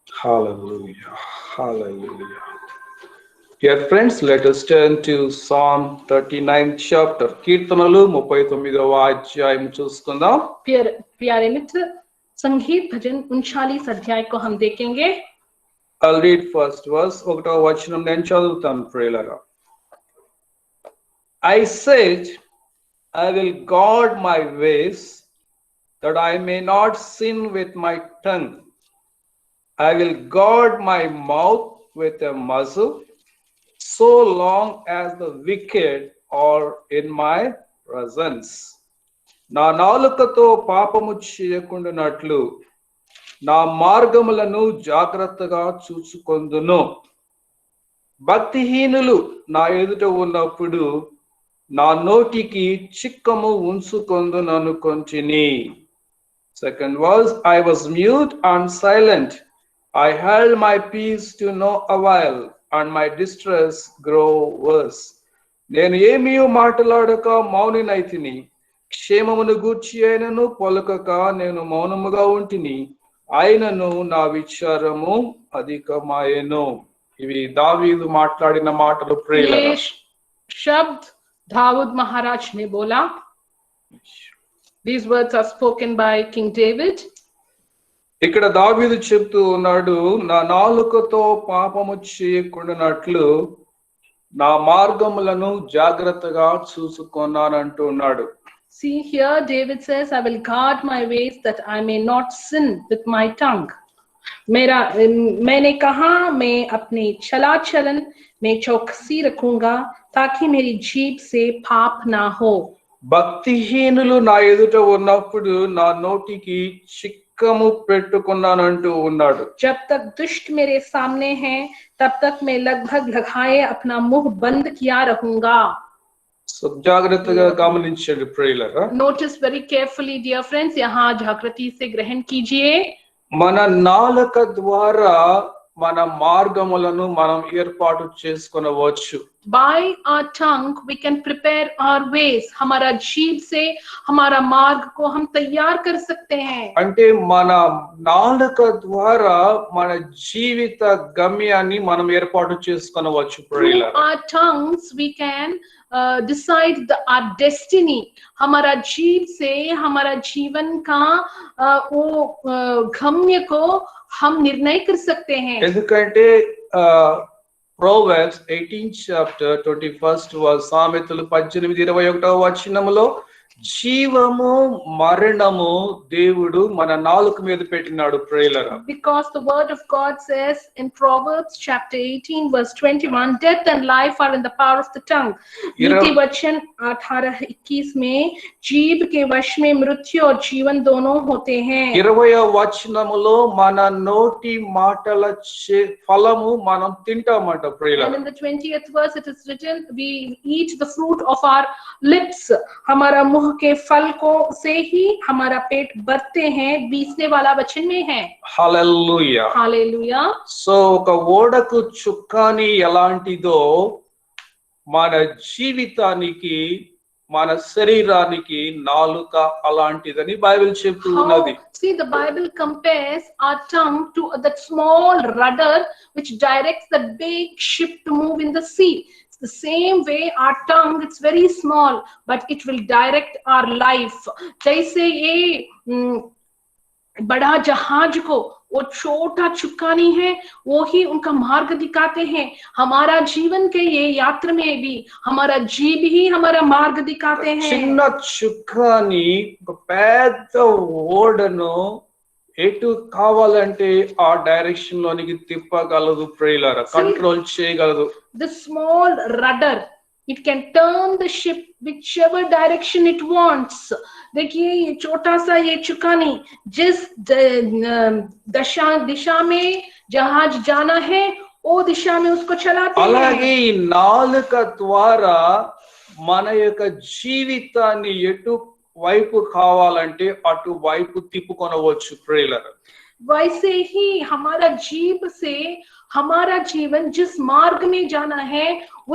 Hallelujah. Hallelujah. Dear friends, let us turn to Psalm 39th chapter. కీర్తనలు 39వ అధ్యాయం చూసుకుందాం. प्यारे मित्र, संगीत भजन 39 अध्याय को हम देखेंगे. I'll read first verse. 1వ వచనం నేను చదువుతాను ప్రియులారా. I said, I will guard my ways, that I may not sin with my tongue. I will guard my mouth with a muzzle, so long as the wicked are in my presence. నా నాలుకతో పాపము చేయకుండానట్లు నా మార్గములను జాగ్రత్తగా చూచుకొందును. భక్తిహీనులు నా ఎదుట ఉన్నప్పుడు నా నోటికి చిక్కము ఉంచుకొందుననుకొంటిని. Second verse, I was mute and silent. I held my peace to no avail, and my distress grew worse. నేను ఏమీ మాట్లాడక మౌనినైతిని, క్షేమమును గూర్చి అయినను పలుకక నేను మౌనముగా ఉంటిని, అయినను నా విచారము అధికమాయెను. ఇవి దావీదు మాట్లాడిన మాటలు ప్రియులారా. शब्द दाऊद महाराज ने बोला. These words are spoken by King David. ఇక్కడ దావీదు చెప్తూ ఉన్నాడు, నా నాలుకతో పాపము చేయకుండానట్లు నా మార్గములను జాగ్రత్తగా చూసుకొన్నానంటూ ఉన్నాడు. See here David says, I will guard my ways that I may not sin with my tongue. मैंने कहा मैं अपने चला चलन में चौकसी रखूंगा ताकि मेरी जीभ से पाप ना हो. భక్తిహీనులు నా ఎదుట ఉన్నప్పుడు నా నోటికి చిక్కము పెట్టుకున్నానంటూ ఉన్నాడు. जब तक दुष्ट मेरे सामने हैं तब तक मैं लगभग लगाए अपना मुंह बंद किया रहूंगा. జాగ్రత్తగా గమనించండి ప్రియులారా. Notice very carefully dear friends, यहाँ जागृति से ग्रहण कीजिए. మన నాలుక ద్వారా మన మార్గములను మనం ఏర్పాటు చేసుకొనవచ్చు. By our tongue we can prepare our ways. हमारा जीभ से हमारा मार्ग को हम तैयार कर सकते हैं. అంటే మన నాలుక ద్వారా మన జీవిత గమ్యాన్ని మనం ఏర్పాటు చేసుకొనవచ్చు ప్రియులారా. Our tongues we can decide our destiny. हमारा जीभ से हमारा जीवन का वो गम्य को हम निर्णय कर सकते हैं. ఎందుకంటే Proverbs 18th chapter 21st verse, సామెతలు 18:21వ వచనములో జీవము మరణము దేవుడు మన నాలుక మీద పెట్టినాడు ప్రియులారా. Because the word of God says in Proverbs chapter 18 verse 21, death and life are in the power of the tongue. नीति वचन 18:21 में जीभ के वश में मृत्यु और जीवन दोनों होते हैं. 20వ వచనములో మన నోటి మాటల ఫలము మనం తింటామట ప్రియులారా. And in the 20th verse it is written, we eat the fruit of our lips. हमारा मुंह के फल को से ही हमारा पेट भरते हैं. 20वें वाला वचन में है. హల్లెలూయా. హల్లెలూయా. సో ఒక ఓడకు చుక్కాని ఎలాంటిదో మన జీవితానికి మన శరీరానికి నాలుక అలాంటిదని బైబిల్ చెప్తూ ఉన్నది. See, the Bible compares our tongue to that small rudder which directs the big ship to move in the sea. The same way our tongue, it's very small but it will direct our life. जैसे ये बड़ा जहाज को वो छोटा चुक्कानी है वो ही उनका मार्ग दिखाते हैं. हमारा जीवन के ये यात्रा में भी हमारा जीभ ही हमारा मार्ग दिखाते हैं. చిన్న చుక్కాని ఒక పెద్ద ఓడను ఎటు కావాలంటే ఆ డైరెక్షన్ లోనికి తిప్పగలదు ప్రియులారా, కంట్రోల్ చేయగలదు. The small rudder, it can turn the ship whichever direction it wants. देखिए ये छोटा सा ये चुकानी जिस दिशा में जहाज जाना है वो दिशा में उसको चलाते हैं. అలాగే ఈ నాలుక ద్వారా మన యొక్క జీవితాన్ని ఎటు వైపు కావాలంటే అటు వైపు తిప్పుకొనవచ్చు ప్రియులారా. वैसे ही हमारा जीभ से हमारा जीवन जिस मार्ग में जाना है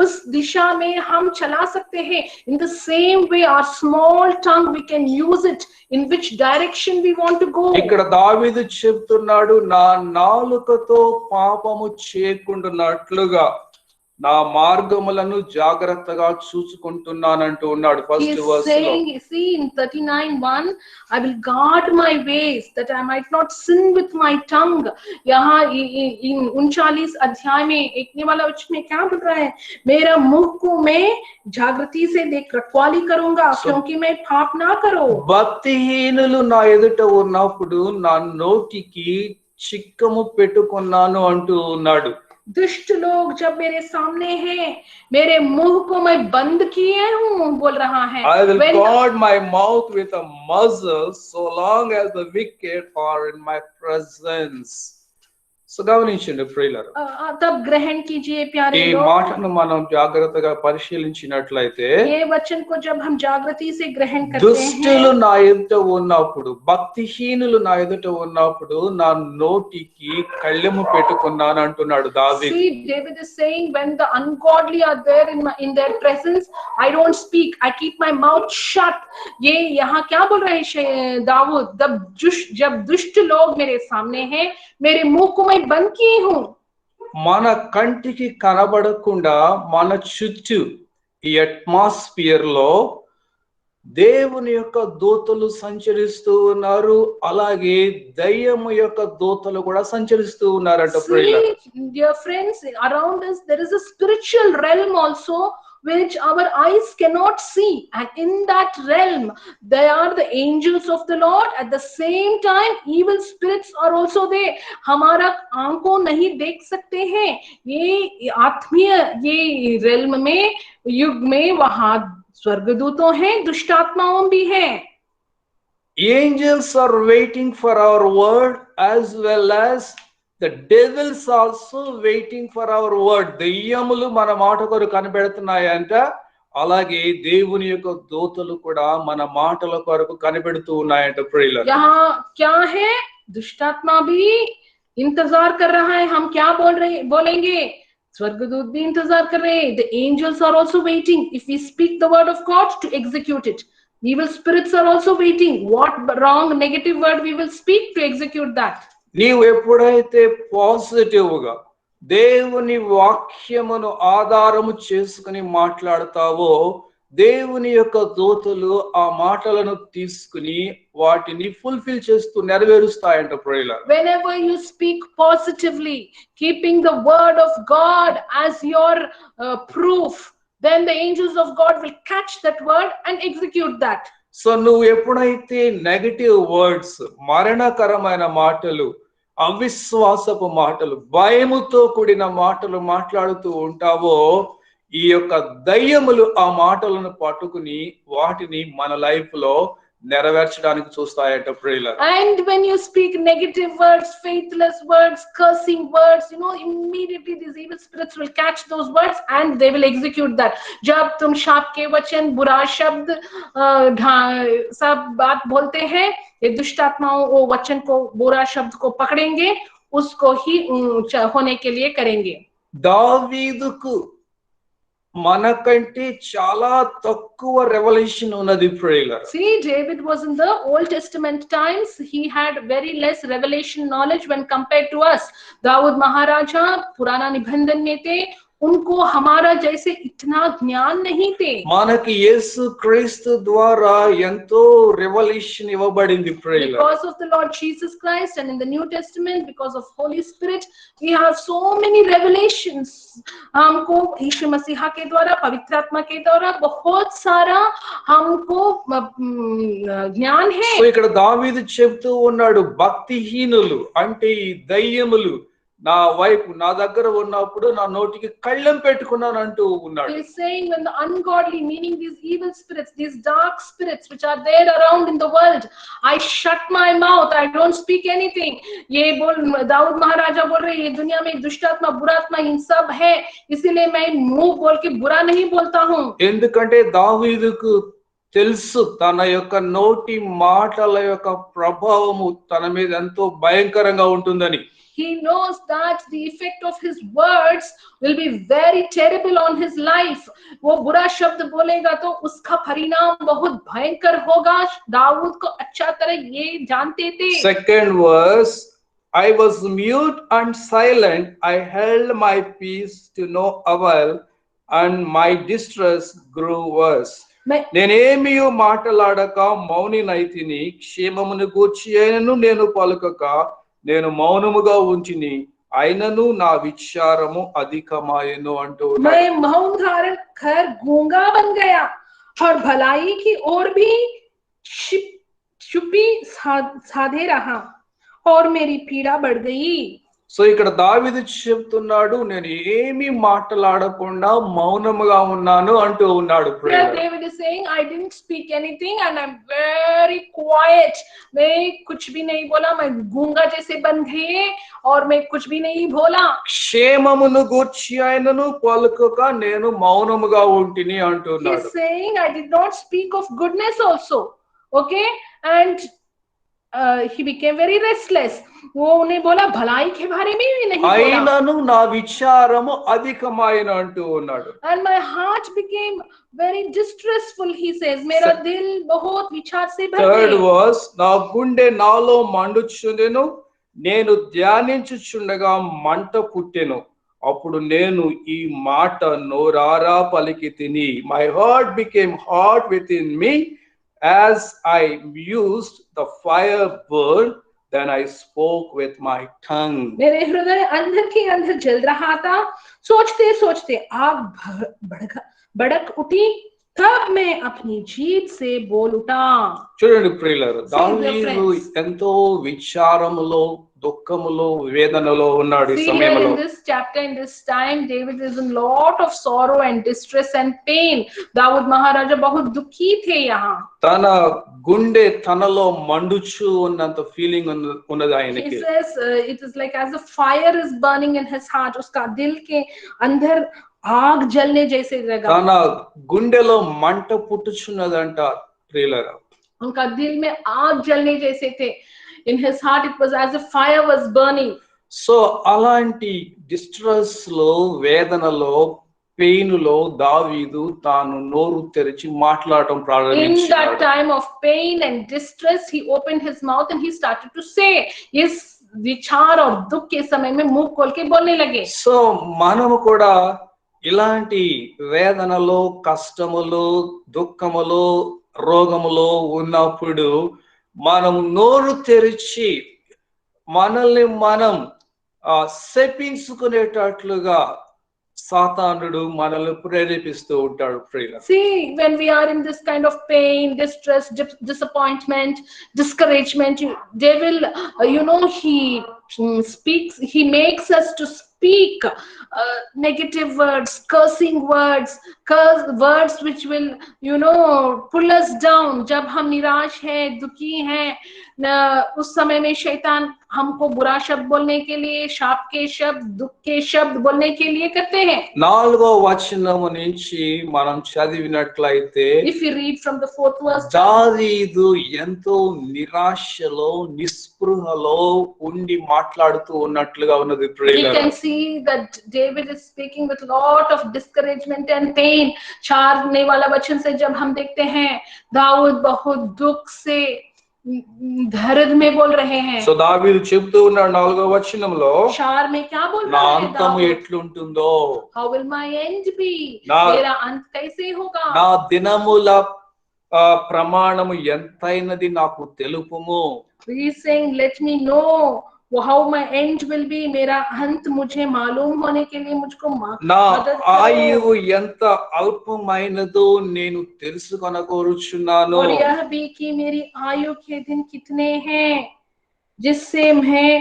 उस दिशा में हम चला सकते हैं. In the same way our small tongue we can use it in which direction we want to go. ఇక్కడ దావీదు చెప్తున్నాడు, నా నాలుకతో పాపము చేయకుండానట్లుగా నా మార్గములను జాగ్రత్తగా చూసుకుంటున్నానంటూ ఉన్నాడు. He ఫస్ట్ is వర్స్ లో saying, see in 39:1, I will guard my ways that I might not sin with my tongue. यहाँ इन 39 अध्याय में एक वाला उसमें क्या बोल रहा है? मेरा मुख को मैं जागृति से देख रखवाली करूंगा क्योंकि मैं पाप ना करो. భక్తిహీనులు నా ఎదుట ఉన్నప్పుడు నా నోటికి చిక్కము పెట్టుకున్నాను అంటూ ఉన్నాడు. दुष्ट लोग जब मेरे सामने हैं, मेरे मुंह को मैं बंद किए हूँ बोल रहा है. I will guard my mouth with a muzzle so long as the wicked are in my presence. So గమనించండి ప్రియులారా, तब ग्रहण कीजिए प्यारे ఈ लोग. మాటను మనం జాగ్రత్తగా పరిశీలించినట్లయితే ये वचन को जब हम जागृति से ग्रहण करते దుష్టులు हैं, నా ఎదుట ఉన్నప్పుడు, భక్తిహీనులు నా ఎదుట ఉన్నప్పుడు నా నోటికి కళ్ళెము పెట్టుకున్నాను అంటున్నాడు దావీదు. see David is saying when the ungodly are there in their presence, I don't speak, I keep my mouth shut. ये यहाँ क्या बोल रहे हैं दाऊद? जब दुष्ट लोग मेरे सामने हैं, मेरे मुंह को मैं बंद की हूँ. మన కంటికి కనబడకుండా మన చుట్టూ ఈ అట్మాస్ఫియర్ లో దేవుని యొక్క దూతలు సంచరిస్తూ ఉన్నారు, అలాగే దయ్యము యొక్క దూతలు కూడా సంచరిస్తూ ఉన్నారంట. See, dear friends, around us there is a spiritual realm also which our eyes cannot see, and in that realm they are the angels of the Lord. At the same time evil spirits are also there. हमारा आंखों नहीं देख सकते हैं, ये आत्मीय ये realm में युग में वहां स्वर्गदूतों हैं, दुष्टात्माओं भी हैं. Angels are waiting for our word as well as the devils also waiting for our word. దయ్యములు మన మాట కొరకు కనిపెడుతున్నాయంట, అలాగే దేవుని యొక్క దూతలు కూడా మన మాటల కొరకు కనిపెడుతూ ఉన్నాయంట. ప్రియులారా, यहाँ क्या है? दुष्टात्मा भी इंतजार कर रहा है हम क्या बोलेंगे. स्वर्गदूत भी इंतजार कर रहे हैं. The angels are also waiting if we speak the word of God to execute it. Evil spirits are also waiting what wrong negative word we will speak to execute that. నీవు ఎప్పుడైతే పాజిటివ్ గా దేవుని వాక్యమును ఆధారము చేసుకుని మాట్లాడతావో, దేవుని యొక్క దూతలు ఆ మాటలను తీసుకుని వాటిని ఫుల్ఫిల్ చేస్తూ నెరవేరుస్తాయంట. ప్రియులారా, whenever you speak positively, keeping the word of God as your proof, then the angels of God will catch that word and execute that. So నువ్వు ఎప్పుడైతే నెగటివ్ వర్డ్స్, మరణకరమైన మాటలు, అవిశ్వాసపు మాటలు, భయముతో కూడిన మాటలు మాట్లాడుతూ ఉంటావో, ఈ యొక్క దయ్యములు ఆ మాటలను పట్టుకుని వాటిని మన లైఫ్ లో నెరవేర్చడానికి చూస్తాయట. ప్రియులారా, and when you speak negative words, faithless words, cursing words, immediately these evil spirits will catch those words and they will execute that. जब तुम शाप के वचन, बुरा शब्द, सब बात बोलते हैं, ये दुष्ट आत्माओं वो वचन को, बुरा शब्द को पकड़ेंगे, उसको ही होने के लिए करेंगे. దావీదుకు మనకంటే చాలా తక్కువ రెవల్యూషన్ ఉన్నది. ప్రియులారా, see David was in the Old Testament times, he had very less revelation knowledge when compared to us. Dawood महाराजा पुराना निबंधन में थे, उनको हमारा जैसे इतना ज्ञान नहीं थे. మనకి యేసు క్రీస్తు ద్వారా ఎంతో రెవల్యూషన్ ఇవ్వబడింది. ప్రియులారా, because of the Lord Jesus Christ and in the New Testament because of Holy Spirit we have so many revelations. हमको यीशु मसीह के द्वारा, पवित्र आत्मा के द्वारा बहुत सारा हमको ज्ञान है. సో ఇక్కడ దావీదు చెప్తూ ఉన్నాడు, భక్తిహీనులు అంటే ఈ దయ్యములు నా వైపు, నా దగ్గర ఉన్నప్పుడు నా నోటికి కళ్ళెం పెట్టుకున్నాను అంటూ ఉన్నాడు. He is saying when the ungodly, meaning these evil spirits, these dark spirits which are there around in the world, I shut my mouth, I don't speak anything. ये बोल दाऊद महाराजा बोल रहे ये दुनिया में दुष्टात्मा, बुरात्मा इन सब है, इसीलिए मैं मुंह बोल के बुरा नहीं बोलता हूँ. ఎందుకంటే దావీదుకు తెలుసు తన యొక్క నోటి మాటల యొక్క ప్రభావము తన మీద ఎంతో భయంకరంగా ఉంటుందని. He knows that the effect of his words will be very terrible on his life. वो बुरा शब्द बोलेगा तो उसका परिणाम बहुत भयंकर होगा. दाऊद को अच्छा तरह ये जानते थे. Second verse, I was mute and silent. I held my peace to no avail, and my distress grew worse. నేనేమీ మాటలాడక మౌనినైతిని, క్షేమమును గూర్చి అయినను నేను పలుకక నేను మౌనముగా ఉంచిని, అయినను నా విచారము అధికమాయెను అంటూ. मैं मौन धारण कर गूंगा बन गया और भलाई की ओर भी चुप्पी साधे रहा और मेरी पीड़ा बढ़ गई. సో ఇక్కడ దావీదు చెప్తున్నాడు, నేను ఏమీ మాట్లాడకుండా మౌనముగా ఉన్నాను అంటూ ఉన్నాడు. David is saying, I didn't speak anything and I'm very quiet. मैं कुछ भी नहीं बोला, मैं गूंगा जैसे बन गए और मैं कुछ भी नहीं बोला. క్షేమమును గూర్చి ఆయనను పలుకక నేను మౌనముగా ఉంటిని అంటున్నాడు. He is saying, I did not speak of goodness also. Okay, and he became very restless. वो उन्हें बोला भलाई के बारे में भी नहीं बोला. అయినను నా విచారము అధికమాయెను అంటూ ఉన్నాడు. And my heart became very distressful, he says. मेरा दिल बहुत विचार से भर गया. Third verse, నా గుండె నాలో మండుచుండెను, నేను ధ్యానించుచుండగా మంట పుట్టెను, అప్పుడు నేను ఈ మాట నోరారా పలికి తిని. My heart became hot within me as I mused, the fire burned, then I spoke with my tongue. मेरे हृदय अंदर के अंदर जल रहा था, सोचते सोचते आग भड़क उठी, तब मैं अपनी जीभ से बोल उठा. చూడండి ప్రియులారా, దావీదు ఎంతో విచారములో, దుఃఖములో, వేదనలో ఉన్నాడు ఈ సమయంలో. In this chapter, in this time, David is in lot of sorrow and distress and pain. Dawood महाराजा बहुत दुखी थे यहाँ. తన గుండె తనలో మండుచు ఉన్నంత ఫీలింగ్ ఉన్నది ఆయనకి. He says it is like as a fire is burning in his heart. उसका दिल के अंदर आग जलने जैसे लगा. తన గుండెలో మంట పుట్టుచున్నదంట ప్రియులారా. उनका दिल में आग जलने जैसे थे. In his heart it was as if fire was burning. So అలాంటి డిస్ట్రెస్ లో, వేదనలో, పెయిన్ లో దావీదు తాను నోరు తెరిచి మాట్లాడటం ప్రారంభించాడు. In that time of pain and distress, he opened his mouth and he started to say. इस विचार और दुख के समय में मुंह खोल के बोलने लगे. సో మనము కూడా ఇలాంటి వేదనలో, కష్టములో, దుఃఖములో, రోగములో ఉన్నప్పుడు మనం నోరు తెరిచి మనల్ని మనం శపించుకునేటట్లుగా సాతానుడు మనల్ని ప్రేరేపిస్తూ ఉంటాడు ప్రియులారా. See, when we are in this kind of pain, distress, disappointment, discouragement, devil, he speaks, he makes us to speak negative words, cursing words, words which will pull us down. जब हम निराश हैं, दुखी हैं, उस समय में शैतान हमको बुरा शब्द बोलने के लिए, शाप के शब्द, दुख के शब्द बोलने के लिए करते हैं. 4వ వచనము నుంచి మనం చదివినట్లయితే, if we read from the 4th verse, దావీదు ఎంతో నిరాశలో, నిస్పృహలో ఉండి మాట్లాడుతూ ఉన్నట్లుగా ఉన్నది ప్రియులారా. we can see that David is speaking with lot of discouragement and pain. 4 वाला वचन से जब हम देखते हैं, दाऊद बहुत दुख से, दर्द में बोल रहे हैं. సో దావీదు చెప్తూ ఉన్నాడు 4వ వచనంలో, 4 में क्या बोल నా रहा है అంతము दाऊद? ఎట్లుంటుందో, How will my end be? मेरा अंत कैसे होगा? నా దినముల ప్రమాణము ఎంతైనది నాకు తెలుపుము. He is saying, let me know how my end will be. मेरा अंत मुझे मालूम होने के लिए मुझको నా मदद करो. ఆయువు ఎంత అల్పమైనదో నేను తెలుసుకొనకోరుచున్నాను. और यह भी कि मेरी आयु के दिन कितने हैं, जिससे मैं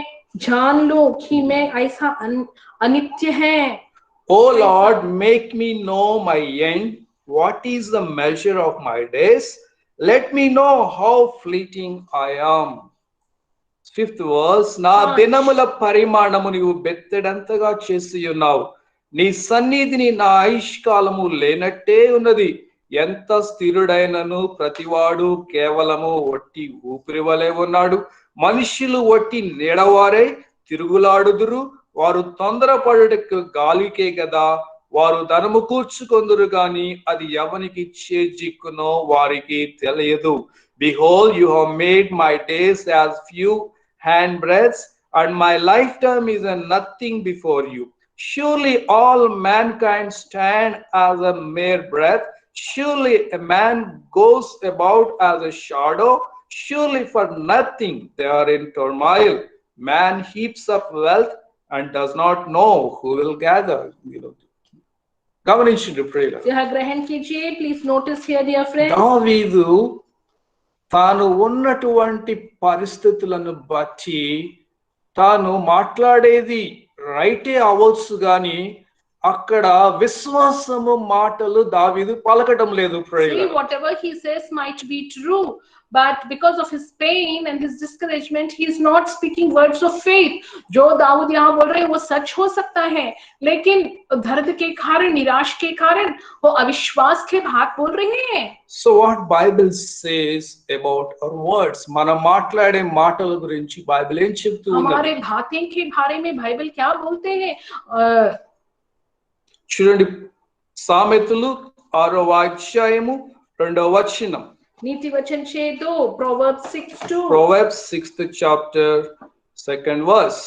जान लूं कि मैं ऐसा अनित्य है. O Lord, make me know my end. What is the measure of my days? Let me know how fleeting I am. 5th verse, నా దినముల పరిమాణము నీవు బెత్తెడంతగా చేసి ఉన్నావు, నీ సన్నిధిని నా ఆయుష్కాలము లేనట్టే ఉన్నది. ఎంత స్థిరుడైనను ప్రతివాడు కేవలము ఒట్టి ఊపిరి వలె ఉన్నాడు. మనుష్యులు ఒట్టి నీడవారై తిరుగులాడుదురు. వారు తొందరపడుటకు గాలికే గదా. వారు ధనము కూర్చుకొందురు గాని అది ఎవనికి చేజిక్కునో వారికి తెలియదు. Behold, you have made my days as few handbreadths, and my lifetime is a nothing before you. Surely all mankind stand as a mere breath. Surely a man goes about as a shadow. Surely for nothing they are in turmoil. Man heaps up wealth and does not know who will gather. గమనించండి ప్రియులారా, यहाँ ग्रहण कीजिए, please notice here dear friends. దావీదు తాను ఉన్నటువంటి పరిస్థితులను బట్టి తాను మాట్లాడేది రైటే అవ్వచ్చు గాని అక్కడ విశ్వాసము మాటలు దావీదు పలకటం లేదు. See, whatever he says might be true, but because of his pain and his discouragement he is not speaking words of faith. जो दाऊद यहाँ बोल रहे हैं वो सच हो सकता है, लेकिन दर्द के कारण, निराश के कारण वो अविश्वास के बात बोल रहे हैं. So what Bible says about our words, మనం మాట్లాడే మాటల గురించి బైబిల్ ఏం చెప్తూ ఉంది? हमारे बातें के बारे में बाइबल क्या बोलते हैं? చూడండి, సామెతలు 6వ అధ్యాయము 2వ వచనం. नीति वचन 6:2, Proverbs 6:2. Proverbs 6th chapter 2nd verse.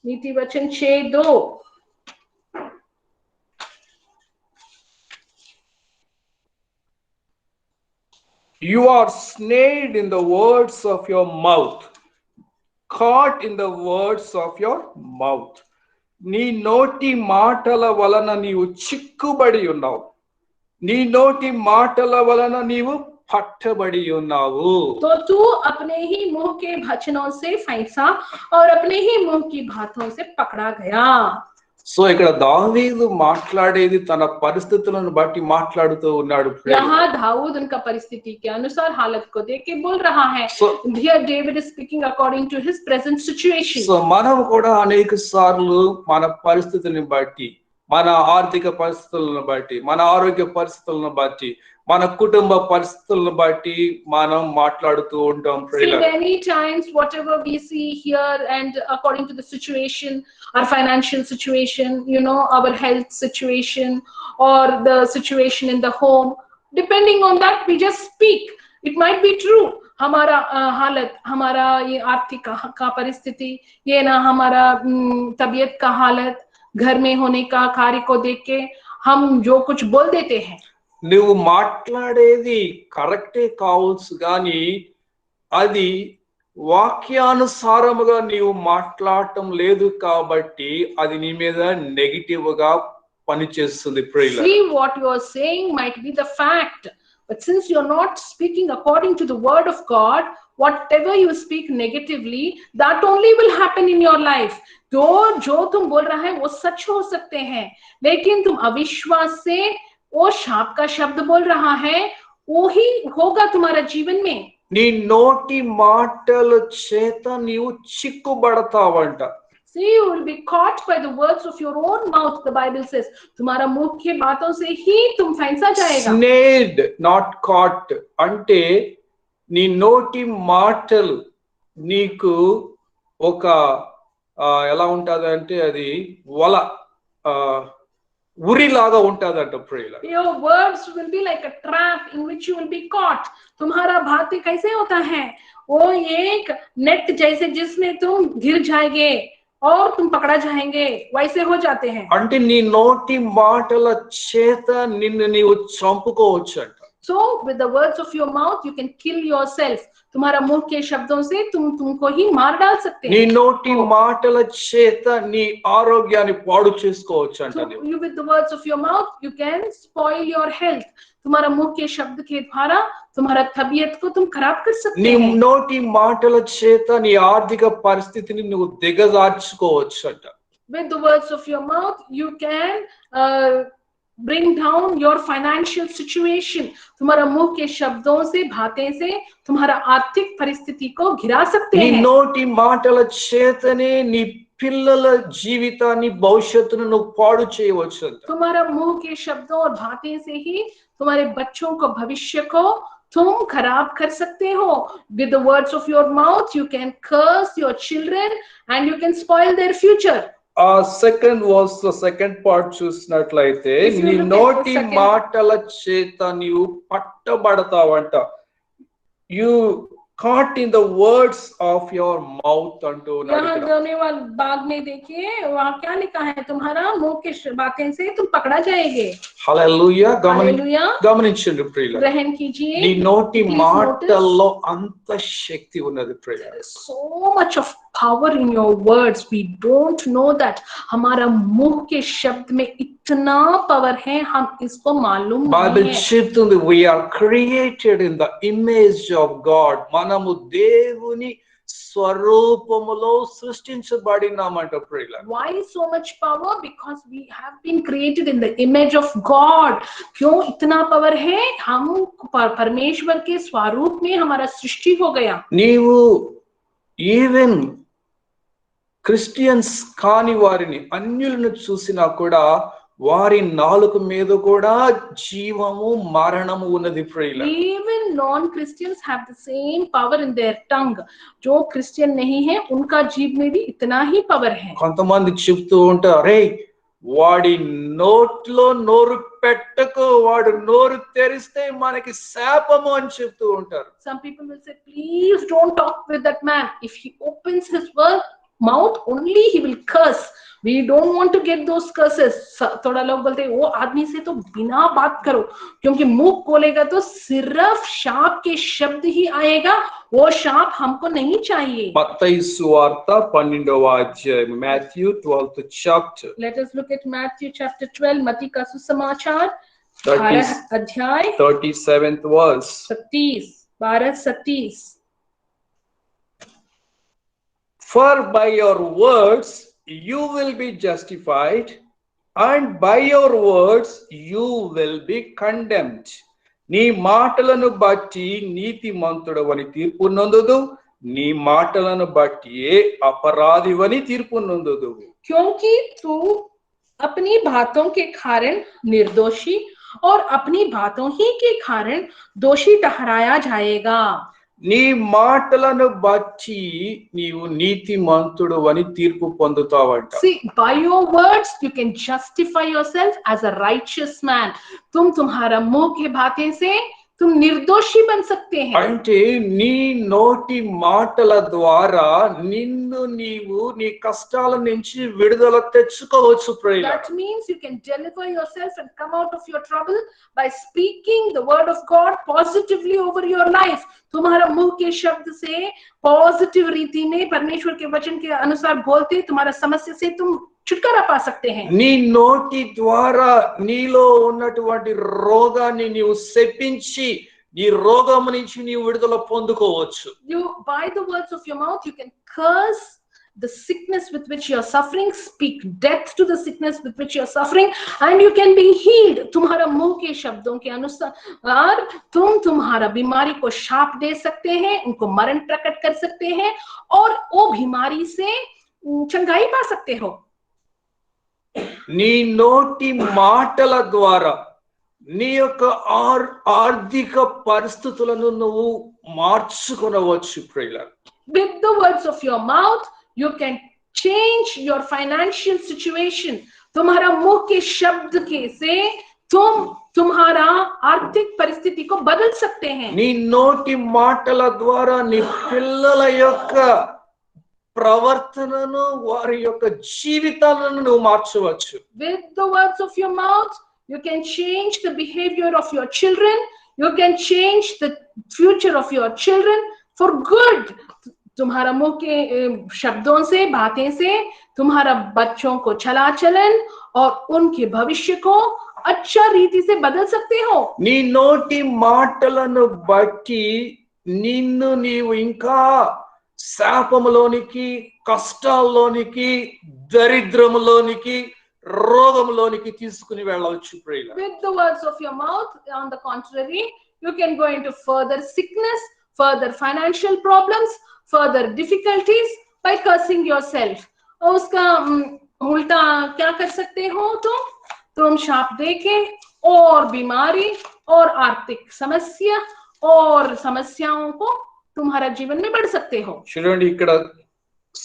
नीति वचन 6:2. You are snared in the words of your mouth, caught in the words of your mouth. నీ నోటి మాటల వలన నీవు చిక్కుబడి ఉన్నావు. నీ నోటి మాటల వలన నీవు పట్టబడి ఉన్నావు. तो तू अपने ही मुंह के वचनों से फंसा और अपने ही मुंह की बातों से पकड़ा गया. సో ఇక్కడ దావీదు మాట్లాడేది తన పరిస్థితులను బట్టి మాట్లాడుతూ ఉన్నాడు. यहाँ दाऊद उनका परिस्थिति के अनुसार हालत को देख के बोल रहा है. Here David is speaking according to his present situation. So మనం కూడా అనేక సార్లు మన పరిస్థితిని బట్టి, మన ఆర్థిక పరిస్థితులను బట్టి, మన ఆరోగ్య పరిస్థితులను బట్టి, మన కుటుంబ పరిస్థితులను బట్టి మనం మాట్లాడుతూ ఉంటాం. Many times whatever we see here and according to the situation, our financial situation, our health situation or the situation in the home, depending on that we just speak. It might be true. हमारा हालत, हमारा ये आर्थिक का परिस्थिति, ये ना हमारा तबीयत का हालत, घर में होने का कार्य को देख के हम जो कुछ बोल देते हैं. నువ్వు మాట్లాడేది కరెక్టే కావచ్చు కానీ అది వాక్యానుసారముగా నీవు మాట్లాడటం లేదు కాబట్టి అది నీ మీద నెగటివ్ గా పనిచేస్తుంది. See, what you are saying might be the fact, but since you are not speaking according to the word of God, whatever you speak negatively, that only will happen in your life. तो जो तुम बोल रहा है वो सच हो सकते हैं, लेकिन तुम अविश्वास से वो शाप का शब्द बोल रहा है, वो ही होगा तुम्हारा जीवन में. నీ నోటి మాటల చేత నీవు చిక్కుబడతావంట. See, you will be caught by the words of your own mouth, the Bible says. तुम्हारा मुंह की बातों से ही तुम फंसा जाएगा. Snared, not caught. అంటే నీ నోటి మాటలు నీకు ఒక ఎలా ఉంటదంటే అది వల ఉరిలాగా ఉంటదంట ప్రియుల. Your words will be like a trap in which you will be caught. तुम्हारा बातें कैसे होता है? वो एक नेट जैसे जिसमें तुम गिर जाएंगे और तुम पकड़ा जाएंगे, वैसे हो जाते हैं. అంటే నీ నోటి మాటల చేత నిన్ను నీవు చంపుకోవచ్చంట. So with the words of your mouth you can kill yourself. तुम्हारा मुंह के शब्दों से तुमको ही मार डाल सकते हैं. నీ నోటి మాటల చేత నీ ఆరోగ్యాన్ని పాడు చేసుకోవచ్చంట. You with the words of your mouth you can spoil your health. तुम्हारा मुंह के शब्द के द्वारा तुम्हारा तबीयत को तुम खराब कर सकते నీ हैं. నోటి మాటల చేత నీ ఆర్థిక పరిస్థితిని నువ్వు దిగజార్చుకోవచ్చంట. With the words of your mouth you can bring down your financial situation. तुम्हारा मुंह के शब्दों से, बातें से तुम्हारा आर्थिक परिस्थिति को गिरा सकते నీ हैं. నోటి మాటల చేతనే నీ పిల్లల జీవితాన్ని భవిష్యత్తును నువ్వు పాడు చేయవచ్చు అంట. तुम्हारा मुंह के शब्दों और बातें से ही तुम्हारे बच्चों को भविष्य को तुम खराब कर सकते हो. With the words of your mouth you can curse your children and you can spoil their future. Second verse లో సెకండ్ పార్ట్ చూసినట్లయితే If you నీ look at the నోటి second- మాటల చేత నీవు పట్టబడతావంట. You caught in the words of your mouth అంటూ यहाँ दोनों वाले बाग में देखिए वहाँ क्या लिखा है, तुम्हारा मुंह के बातें से तुम पकड़ा जाएंगे. హల్లెలూయా. Hallelujah. గమనించండి ప్రియులారా, ग्रहण कीजिए. నీ నోటి Please మాటల్లో అంత శక్తి ఉన్నది ప్రియులారా. There is so much of power in your words. We don't know that. हमारा मुंह के शब्द में इतना पावर है, हम इसको मालूम బైబిల్ नहीं है. చెప్తుంది we are created in the image of God. మనము దేవుని స్వరూపములో సృష్టించబడినామంట ప్రియులారా. Why so much power? Because we have been created in the image of God. क्यों इतना पावर है? हम परमेश्वर के स्वरूप में हमारा सृष्टि हो गया. నీవు ఈవెన్ క్రిస్టియన్స్ కాని వారిని అన్యులను చూసినా కూడా వారి నాలుక మీద కూడా జీవము మరణము ఉన్నది ప్రియులారా. Even non-Christians have the same power in their tongue. जो क्रिश्चियन नहीं है उनका जीव में भी इतना ही पावर है. కొంతమంది చెప్తూ ఉంటారు, రే వాడి నోట్లో నోరు పెట్టకు, వాడు నోరు తెరిస్తే మనకి శాపము అని చెప్తూ ఉంటారు. Some people will say, please don't talk with that man. If he opens his mouth, only he will curse. We don't want to get those curses. थोड़ा लोग बोलते हैं वो आदमी से तो बिना बात करो, क्योंकि मुंह खोलेगा तो सिर्फ शाप के शब्द ही आएगा. वो शाप हमको नहीं चाहिए. మత్తయి సువార్త 12వ అధ్యాయం, Matthew 12th chapter. Let us look at Matthew chapter 12. मत्ती का सुसमाचार 30 12 अध्याय 37th verse. 12:37. For by your words you will be justified, and by your words you will be condemned. నీ మాటలను బట్టి నీతిమంతుడవని తీర్పు నొందుదు, నీ మాటలను బట్టి అపరాధివని తీర్పు నొందుదు. क्योंकि तू अपनी बातों के कारण निर्दोषी और अपनी बातों ही के कारण दोषी ठहराया जाएगा. నీ మాటలను బట్టి నీవు నీతిమంతుడు అని తీర్పు పొందుతావంట. See, by your words you can justify yourself as a righteous man. तुम्हारा मुंह के बातें से तुम निर्दोषी बन सकते हैं. అంటే నీ నోటి మాటల ద్వారా నిన్ను నీవు నీ కష్టాల నుంచి విడుదల తెచ్చుకోవచ్చు ప్రియులారా. That means you can deliver yourself and come out of your trouble by speaking the word of God positively over your life. तुम्हारा मुंह के शब्द से पॉजिटिव रीति में परमेश्वर के वचन के अनुसार बोलते तुम्हारा समस्या से तुम छुटकारा पा सकते हैं. నీ నోటి ద్వారా నీలో ఉన్నటువంటి రోగాన్ని నీవు శపించి నీ రోగం నుంచి నీవు విడుదల పొందుకోవచ్చు. You, by the words of your mouth, you can curse the sickness with which you are suffering, speak death to the sickness with which you are suffering, and you can be healed. तुम्हारा मुंह के शब्दों के अनुसार तुम्हारा बीमारी को शाप दे सकते हैं, उनको मरण प्रकट कर सकते हैं और वो बीमारी से चंगाई पा सकते हो. నీ నోటి మాటల ద్వారా నీ యొక్క ఆర్థిక పరిస్థితులను నువ్వు మార్చుకొనవచ్చు ప్రియులారా. With the words of your mouth you can change your financial situation. तुम्हारा मुंह के शब्द के से तुम तुम्हारा आर्थिक परिस्थिति को बदल सकते हैं. నీ నోటి మాటల ద్వారా నీ పిల్లల యొక్క ప్రవర్తనను వారి యొక్క జీవితాలను నువ్వు మార్చవచ్చు. With the words of your mouth you can change the behavior of your children. You can change the future of your children for good. तुम्हारा मुंह के शब्दों से बातें से तुम्हारा बच्चों को चला चलन और उनके भविष्य को अच्छा रीति से बदल सकते हो. నీ నోటి మాటలను బట్టి నిన్ను నీవు ఇంకా శాపములోనికి, కష్టాల్లోనికి, దరిద్రములోనికి, రోగంలోనికి తీసుకుని వెళ్ళవచ్చు ప్రియులారా. With the words of your mouth, on the contrary, you can go into further sickness, further financial problems, further difficulties by cursing yourself. और उसका उल्टा क्या कर सकते हो तुम शाप देके और बीमारी और आर्थिक समस्या और समस्याओं को तुम्हारा जीवन में बढ़ सकते हो। చూడండి ఇక్కడ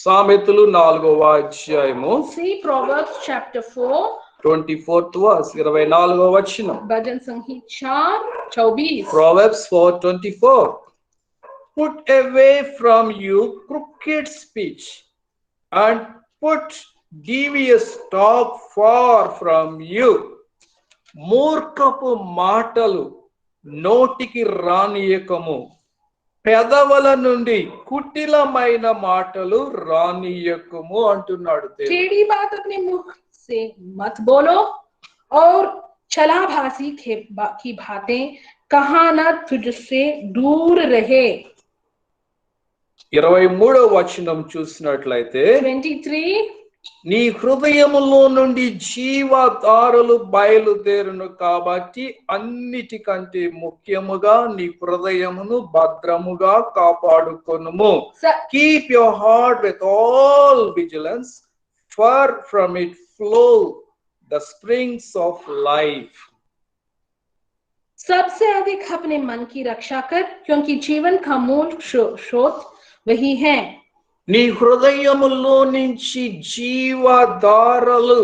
సామెతలు 4వ అధ్యాయము See Proverbs chapter 4 24th verse 24వ వచనం. भजन संहिता 4:24 Proverbs 4:24. Put away from you crooked speech and put devious talk far from you. మూర్ఖపు మాటలు నోటికి రానియకము, పెదవుల నుండి కుటిలమైన మాటలు రానియకము అంటున్నాడు దేవుడు. टेढ़ी बात अपने मुख से मत बोलो और छलाभासी की बातें कहना तुझसे दूर रहे। 23వ వచనం చూసినట్లయితే 23 నీ హృదయములో నుండి జీవధారలు బయలుదేరును కాబట్టి అన్నిటికంటే ముఖ్యముగా నీ హృదయమును భద్రముగా కాపాడుకొనుము. Keep your heart with all vigilance, for from it flow the springs of life. सबसे अधिक अपने मन की रक्षा कर, क्योंकि जीवन का मूल स्रोत वही है। నీ హృదయములో నుంచి జీవధారలు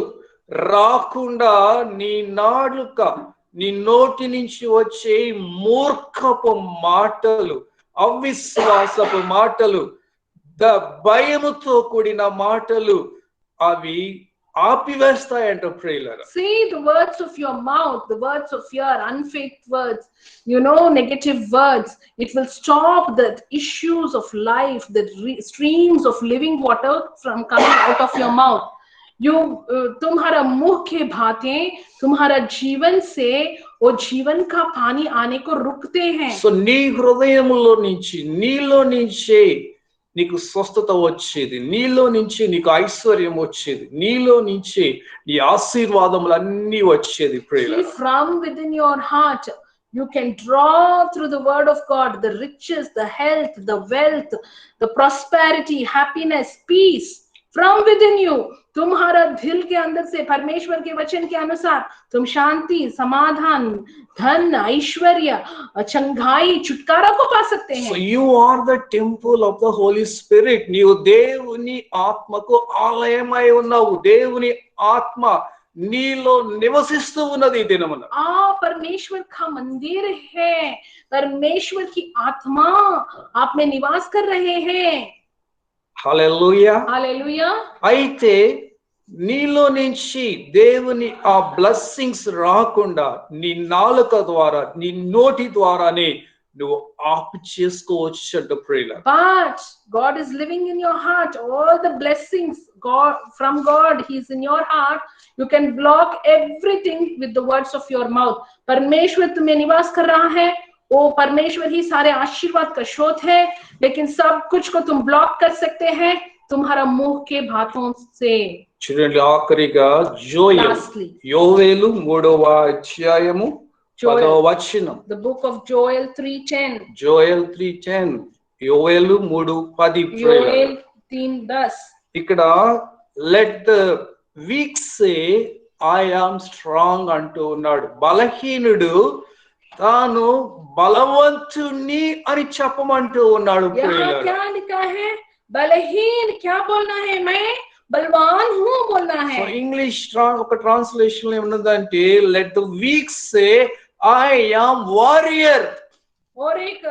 రాకుండా నీ నాలుక, నీ నోటి నుంచి వచ్చే మూర్ఖపు మాటలు, అవిశ్వాసపు మాటలు, భయముతో కూడిన మాటలు అవి ఆపివేస్తాయంట ప్రియులారా. See the words of your mouth, the words of your unfaith words, negative words. It will stop the issues of life, the streams of living water from coming out of your mouth. तुम्हारा मुख के बातें तुम्हारा जीवन से वो जीवन का पानी आने को रुकते हैं। సో నీ హృదయములో నుంచి, నీలో నుంచే నీకు స్వస్థత వచ్చేది, నీలో నుంచి నీకు ఐశ్వర్యం వచ్చేది, నీలో నుంచి నీ ఆశీర్వాదములన్నీ వచ్చేది ప్రియులారా. From within your heart you can draw through the word of God the riches, the health, the wealth, the prosperity, happiness, peace from within you. तुम्हारा दिल के अंदर से परमेश्वर के वचन के अनुसार तुम शांति, समाधान, धन, ऐश्वर्य, चंगाई, छुटकारा को पा सकते हैं। So you are the temple of the Holy Spirit. నీవు దేవుని ఆత్మకు ఆలయమై ఉన్నావు. దేవుని ఆత్మ నీలో నివసిస్తూ ఉన్నది ఈ దినమున. परमेश्वर का मंदिर है, परमेश्वर की आत्मा आप में निवास कर रहे हैं। హల్లెలూయా, హల్లెలూయా. అయితే నీలో నుంచి దేవుని ఆ బ్లెస్సింగ్స్ రాకుండా నీ నాలుక ద్వారా, నీ నోటి ద్వారానే నువ్వు ఆపు చేసుకోవచ్చు అంట ప్రియులారా. But God is living in your heart. All the blessings from God, He is in your heart. You can block everything with the words of your mouth. परमेश्वर तुम्हें निवास कर रहा है, वो परमेश्वर ही सारे आशीर्वाद का स्रोत है, लेकिन सब कुछ को तुम ब्लॉक कर सकते हैं तुम्हारा मुंह के बातों से। చూడండి ఆఖరిగా యోవేలు 3వ అధ్యాయము 10వ వచనం. The book of Joel 3:10. Joel 3:10. యోవేలు 3:10. Joel 3:10. ఇక్కడ let the weak say I am strong అంటూ ఉన్నాడు. బలహీనుడు తాను బలవంతుని అని చెప్పమంటూ ఉన్నాడు. क्या लिखा है? बलहीन क्या बोलना है? मैं बलवान हूँ बोलना है। ఇంగ్లీష్ ఒక ట్రాన్స్లేషన్ లో ఏమన్నదంటే let the weak say I am warrior. और एक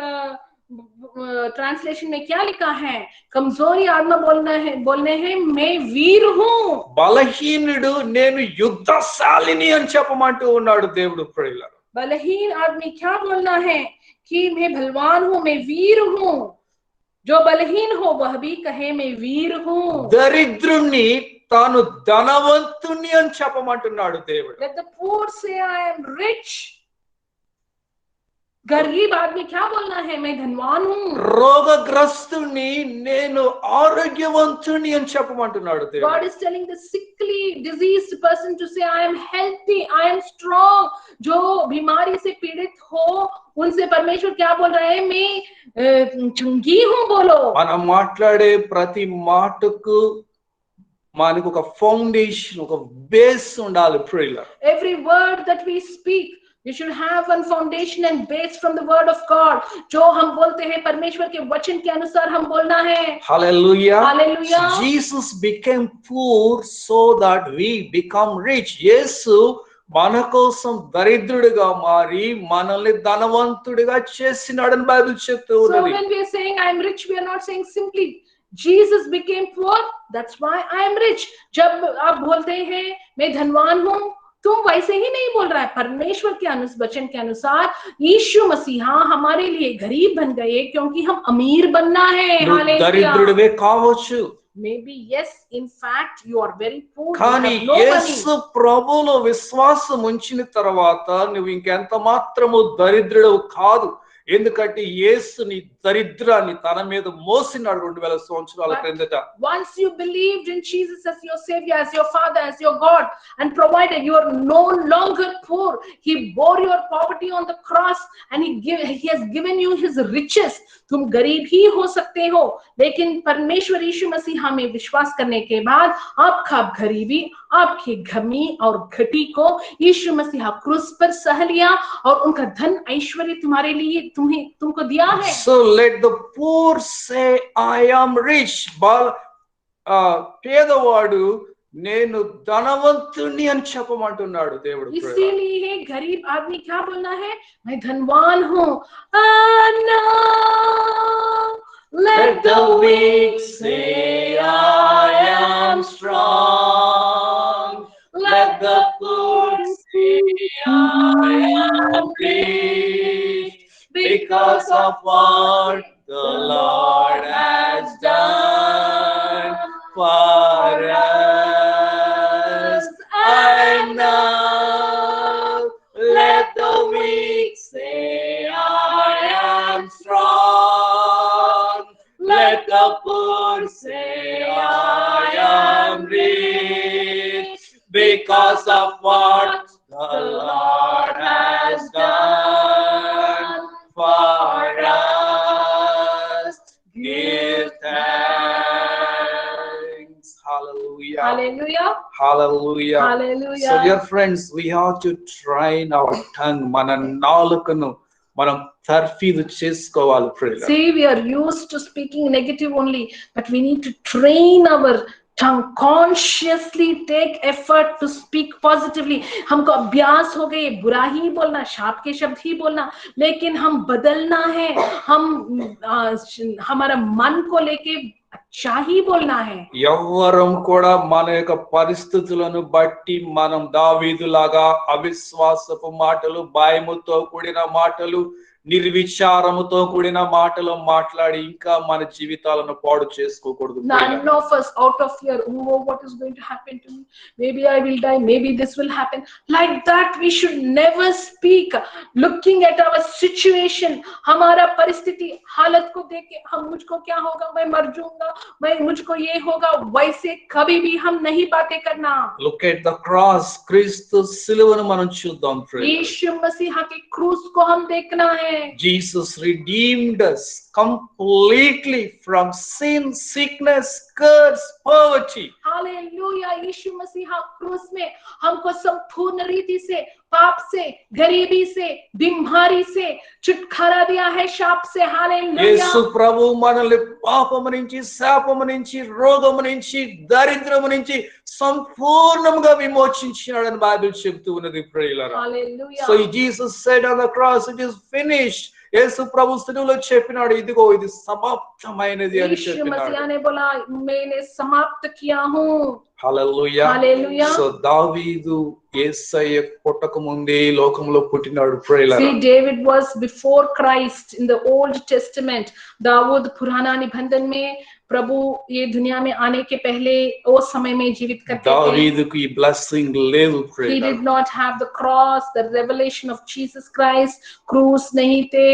ट्रांसलेशन में क्या लिखा है? कमजोरी आत्मा बोलने हैं मैं वीर हूँ। బలహీనుడు నేను యుద్ధశాలిని అని చెప్పమంటూ ఉన్నాడు దేవుడు ప్రియులారా. बलहीन आदमी क्या बोलना है कि मैं बलवान हूँ, मैं वीर हूँ। जो बलहीन हो वह भी कहे मैं वीर हूँ। దరిద్రుణ్ణి తాను ధనవంతుని అని చెప్పమంటున్నాడు దేవుడు. Let the poor say I am rich. गरीब आदमी क्या बोलना है? मैं धनवान हूँ। రోగగ్రస్తుని నేను ఆరోగ్యవంతుని అని చెప్పమంటున్నాడు దేవుడు. God is telling the sickly, diseased person to say I am healthy, I am strong. जो बीमारी से पीड़ित हो उनसे परमेश्वर क्या बोल रहे हैं? मैं चंगी हूँ बोलो। మనం మాట్లాడే ప్రతి మాటకు మనకు ఒక ఫౌండేషన్, ఒక బేస్ ఉండాలి ప్రియులారా. Every word that we speak, we should have one foundation and base from the word of God. जो हम बोलते हैं परमेश्वर के वचन के अनुसार हम बोलना है. Hallelujah. Hallelujah. So Jesus became poor so that we become rich. యేసు మన కోసం దరిద్రుడిగా మారి మనల్ని ధనవంతుడిగా చేసినాడని బైబిల్ చెప్తూ So ఉన్నది. when we are saying I am rich, we are not saying simply Jesus became poor, that's why I am rich. जब आप बोलते हैं मैं धनवान हूँ, तुम वैसे ही नहीं बोल रहा है. परमेश्वर के वचन के अनुसार यीशु मसीहा हमारे लिए गरीब बन गए क्योंकि हम अमीर बनना है. నువ్వు हालेलुया. దరిద్రుడివే కావచ్చు, Maybe yes, in fact you are very poor, you కానీ have no money. యేసు ప్రభువులో విశ్వాసం ఉంచిన తర్వాత నువ్వు ఇంకెంత మాత్రము దరిద్రుడు కాదు. ఎందుకంటే యేసు నీ దరిద్రాన్ని తన మీద మోసినాడు 2000 సంవత్సరాల క్రిందట. Once you believed in Jesus as your savior, as your father, as your God and provider, you are no longer poor. He bore your poverty on the cross and he has given you his riches. तुम गरीब ही हो सकते हो, लेकिन परमेश्वर यीशु मसीहा में विश्वास करने के बाद आपका गरीबी, आपकी कमी और घटी को यीशु मसीहा क्रूस पर सह लिया और उनका धन ऐश्वर्य तुम्हारे लिए तुमको दिया है. So let the poor say I am rich. పేదవాడు నేను ధనవంతుని అని చెప్పమంటున్నాడు దేవుడు. इसीलिए गरीब आदमी क्या बोलना है? मैं धनवान हूँ. No, let the weak say I am strong. Let the poor say I am rich because of what the Lord has done for us. And now let the weak say I am strong. Let the poor say I am rich because of what the Lord has done for us. Give thanks. Hallelujah. Hallelujah. Hallelujah. Hallelujah. Hallelujah. So dear friends, we have to train our tongue. మన నాలుకను మనం తర్ఫీదు చేసుకోవాలి ప్రియులారా. See, we are used to speaking negative only, but we need to train our tongue. Consciously take effort to speak positively. हमको अभ्यास हो गए बुरा ही बोलना, शाप के शब्द ही बोलना, लेकिन हम बदलना है. हम हमारा मन को लेके अच्छा ही बोलना है. ఎవ్వరం కూడా మన యొక్క పరిస్థితులను బట్టి మనం దావీదులాగా అవిశ్వాసపు మాటలు, భయముతో కూడిన మాటలు, నిర్విచారముతో కూడిన మాటలు మాట్లాడి ఇంకా మన జీవితాలను పాడు చేసుకోకూడదు. None of us out of fear, oh, what is going to happen to me? Maybe I will die. Maybe this will happen. Like that, we should never speak. Looking at our situation, हमारा परिस्थिति, हालत को देख के हम मुझको क्या होगा? मैं मर जाऊंगा. मुझको ये होगा. वैसे कभी भी हम नहीं बातें करना. Look at the cross. క్రీస్తు సిలువను మనం చూద్దాం. यीशु मसीह के क्रूस को हम देखना है. Jesus redeemed us completely from sin, sickness, curse, poverty. Hallelujah. Yeshu मसीहा क्रूस में हमको संपूर्ण रीति से, पाप से, गरीबी से, बीमारी से छुटकारा दिया है, शाप से. हालेलुया. యేసు ప్రభు మనల్ని పాపము నుంచి, శాపము నుంచి, రోగము నుంచి, దరిద్రము నుంచి సంపూర్ణంగా విమోచించాడని బైబిల్ చెప్తూ ఉన్నది ప్రియులారా. Hallelujah. So Jesus said on the cross, it is finished. యేసు ప్రభు సిలువలో చెప్పినాడు, ఇదిగో ఇది సమాప్తమైనది అని यीशु చెప్పినాడు. मसीहा ने बोला मैंने समाप्त किया हूँ. హల్లెలూయా. Hallelujah. సో దావీదు యేసయ్య పుట్టక ముందే ఈ లోకంలో పుట్టినాడు ప్రియులారా. See, David was before Christ in the Old Testament. Dawood पुराना निबंधन में प्रभु ये दुनिया में आने के पहले उस समय में जीवित करते थे. దావీదుకు ఈ బ్లెస్సింగ్ లేదు He ప్రియులారా. did not have the cross, the revelation of Jesus Christ. क्रूस नहीं थे.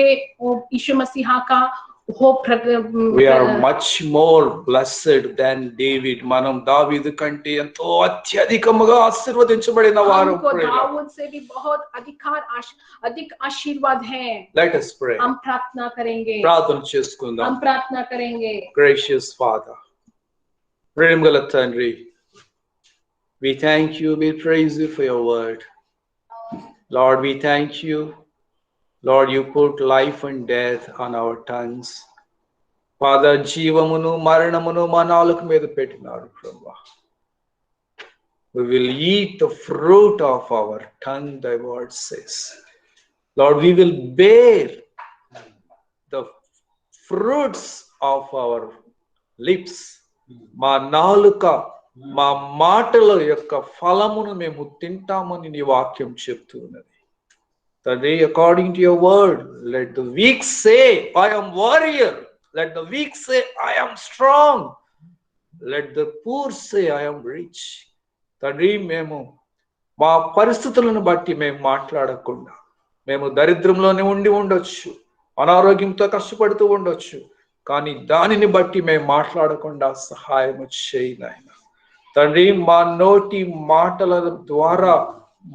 यीशु मसीहा का We are much more blessed than David. మనం దావీదు కంటే ఎంతో అత్యధికముగా ఆశీర్వదించబడిన వారు. हमको दाऊद से भी बहुत अधिक आशीर्वाद है. Let us pray. हम प्रार्थना करेंगे. ప్రార్థన చేసుకుందాం. हम प्रार्थना करेंगे. Gracious Father, ప్రేమగల తండ్రి, We thank you, we praise you for your word. Lord, we thank you. Lord, you put life and death on our tongues. Father, జీవమును మరణమును మా నాలుక మీద పెట్టినారు ప్రభువా. We will eat the fruit of our tongue, thy word says. Lord, we will bear the fruits of our lips. మా నాలుక మా మాటల యొక్క ఫలమును మేము తింటామని నీ వాక్యం చెప్తూ ఉన్నది. Today, according to your word, let the weak say, I am warrior. Let the weak say, I am strong. Let the poor say, I am rich. తండ్రి, మేము మా పరిస్థితులను బట్టి మేము మాట్లాడకుండా, మేము దరిద్రంలోనే ఉండి ఉండొచ్చు, అనారోగ్యంతో కష్టపడుతూ ఉండొచ్చు, కానీ దానిని బట్టి మేము మాట్లాడకుండా సహాయం చేయి నాయన. తండ్రి, మా నోటి మాటల ద్వారా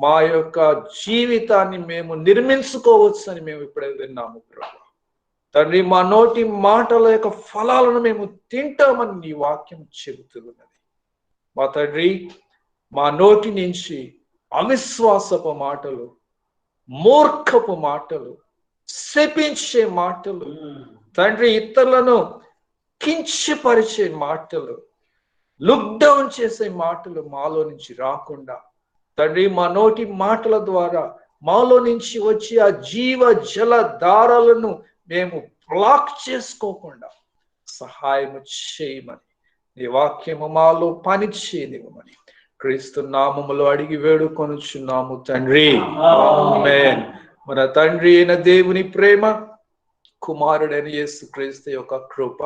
మా యొక్క జీవితాన్ని మేము నిర్మించుకోవచ్చు అని మేము ఇప్పుడే విన్నాము ప్రభు. తండ్రి, మా నోటి మాటల యొక్క ఫలాలను మేము తింటామని నీ వాక్యం చెబుతున్నది. మా తండ్రి, మా నోటి నుంచి అవిశ్వాసపు మాటలు, మూర్ఖపు మాటలు, శపించే మాటలు, తండ్రి ఇతరులను కించపరిచే మాటలు, లుక్ డౌన్ చేసే మాటలు మాలో నుంచి రాకుండా, తండ్రి మా నోటి మాటల ద్వారా మాలో నుంచి వచ్చి ఆ జీవ జల దారాలను మేము బ్లాక్ చేసుకోకుండా సహాయం చేయమని నీ వాక్యము మాలో పని చేయనివ్వమని క్రీస్తు నామములో అడిగి వేడుకొనుచున్నాము తండ్రి. ఆమేన్. మన తండ్రి అయిన దేవుని ప్రేమ, కుమారుడైన యేసు క్రీస్తు యొక్క కృప,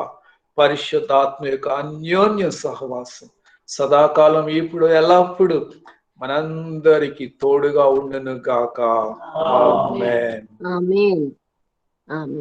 పరిశుద్ధాత్మ యొక్క అన్యోన్య సహవాసం సదాకాలం ఇప్పుడు ఎల్లప్పుడు మనందరికి తోడుగా ఉండును గాక. ఆమేన్. ఆమేన్. ఆమేన్.